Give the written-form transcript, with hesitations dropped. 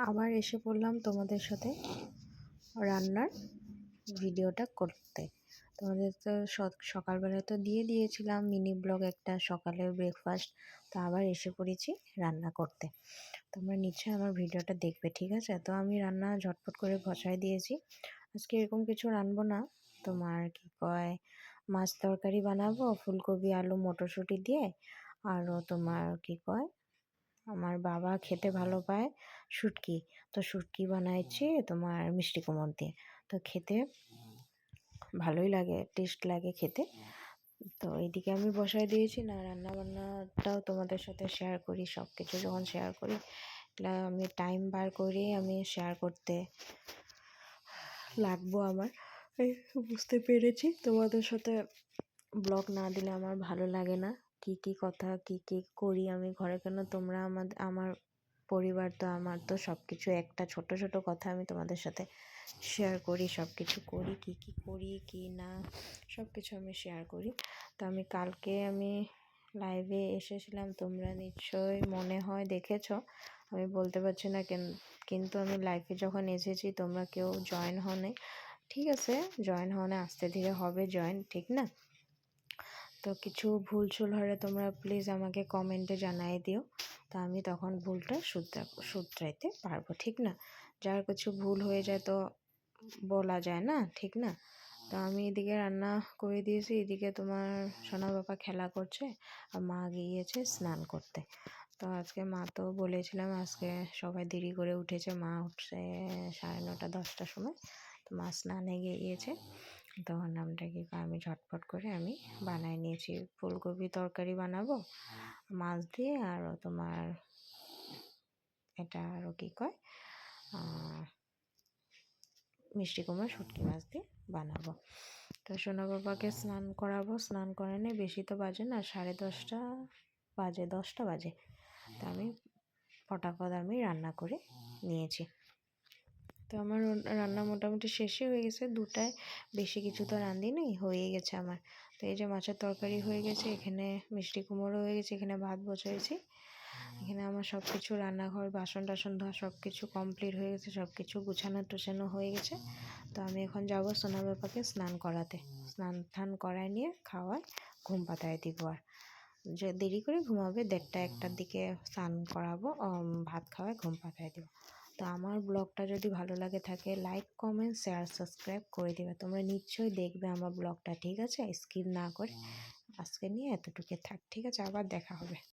আবার এসে পড়লাম তোমাদের সাথে রান্নার ভিডিওটা করতে। তোমাদের তো সকালবেলা তো দিয়ে দিয়েছিলাম মিনি ব্লগ একটা, সকালের ব্রেকফাস্ট। তো আবার এসে পড়েছি রান্না করতে। তোমরা নিশ্চয়ই আমার ভিডিওটা দেখবে, ঠিক আছে? তো আমি রান্না ঝটপট করে বসায় দিয়েছি। আজকে এরকম কিছু রানবো না, তোমার কি কয় মাছ তরকারি বানাবো ফুলকপি আলু মটরশুঁটি দিয়ে। আরও তোমার কি কয় আমার বাবা খেতে ভালো পায় শুটকি, তো শুটকি বানাইছি তোমার মিষ্টি কুমড় দিয়ে। তো খেতে ভালোই লাগে, টেস্ট লাগে খেতে। তো এইদিকে আমি বসায় দিয়েছি না, রান্না বান্নাটাও তোমাদের সাথে শেয়ার করি। সব কিছু যখন শেয়ার করি আমি টাইম বার করে আমি শেয়ার করতে লাগবো আমার, বুঝতে পেরেছি। তোমাদের সাথে ব্লগ না দিলে আমার ভালো লাগে না। কি কথা কি করি আমি ঘরে, কেন তোমরা আমার পরিবার, তো আমার তো সব কিছু একটা ছোট ছোট কথা আমি তোমাদের সাথে শেয়ার করি, সব কিছু করি কি করি কি না সব কিছু আমি শেয়ার করি। তো আমি কালকে লাইভে এসেছিলাম, তোমরা নিশ্চয়ই মনে হয় দেখেছো, আমি বলতে পারছি না কিন্তু আমি লাইভে যখন এসেছি তোমরা কেউ জয়েন হওনি। ঠিক আছে, জয়েন হওয়া আস্তে ধীরে হবে জয়েন, ঠিক না? তো কিছু ভুল হলে তোমরা প্লিজ আমাকে কমেন্টে জানাই দিও, তো আমি তখন ভুলটা শুধরাইতে পারবো, ঠিক না? যার কিছু ভুল হয়ে যায় তো বলা যায় না, ঠিক না? তো আমি এদিকে রান্না করে দিয়েছি, এদিকে তোমার সোনা বাবা খেলা করছে আর মা গিয়েছে স্নান করতে। তো আজকে মা তো বলেছিলাম আজকে সবাই দেরি করে উঠেছে, মা উঠছে 9:30 10টার সময়। তো মা স্নানে গিয়েছে, তখন আমি ঝটপট করে আমি বানাই নিয়েছি। ফুলকপি তরকারি বানাবো মাছ দিয়ে, আরও তোমার এটা আরও কী কয় মিষ্টি কুমড়া শুটকি মাছ দিয়ে বানাবো। তো সোনা বাবাকে স্নান করাবো, স্নান করানো বেশি তো বাজে না, 10:30 বাজে 10টা বাজে। তো আমি ফটাফট আমি রান্না করে নিয়েছি। তো আমার রান্না মোটামুটি শেষই হয়ে গেছে, 2টায় বেশি কিছু তো রাঁধিনি, হয়ে গেছে আমার। তো এই যে মাছের তরকারি হয়ে গেছে, এখানে মিষ্টি কুমড়ো হয়ে গেছে, এখানে ভাত বসিয়েছি, এখানে আমার সব কিছু রান্নাঘর বাসন টাসন ধোয়া সব কিছু কমপ্লিট হয়ে গেছে, সব কিছু গুছানো টুছানো হয়ে গেছে। তো আমি এখন যাবো সোনা বাবাকে স্নান করাতে, স্নান করায় নিয়ে খাওয়ায় ঘুম পাতায় দিব। আর যে দেরি করে ঘুমাবে 1:30 1টার দিকে স্নান করাবো, ভাত খাওয়ায় ঘুম পাতায় দিব। তো আমার ব্লগটা যদি ভালো লাগে থাকে লাইক কমেন্ট শেয়ার সাবস্ক্রাইব করে দেবে। তোমরা নিশ্চয়ই দেখবে আমার ব্লগটা, ঠিক আছে? স্কিপ না করে। আজকে নিয়ে এতটুকু থাক, ঠিক আছে? আবার দেখা হবে।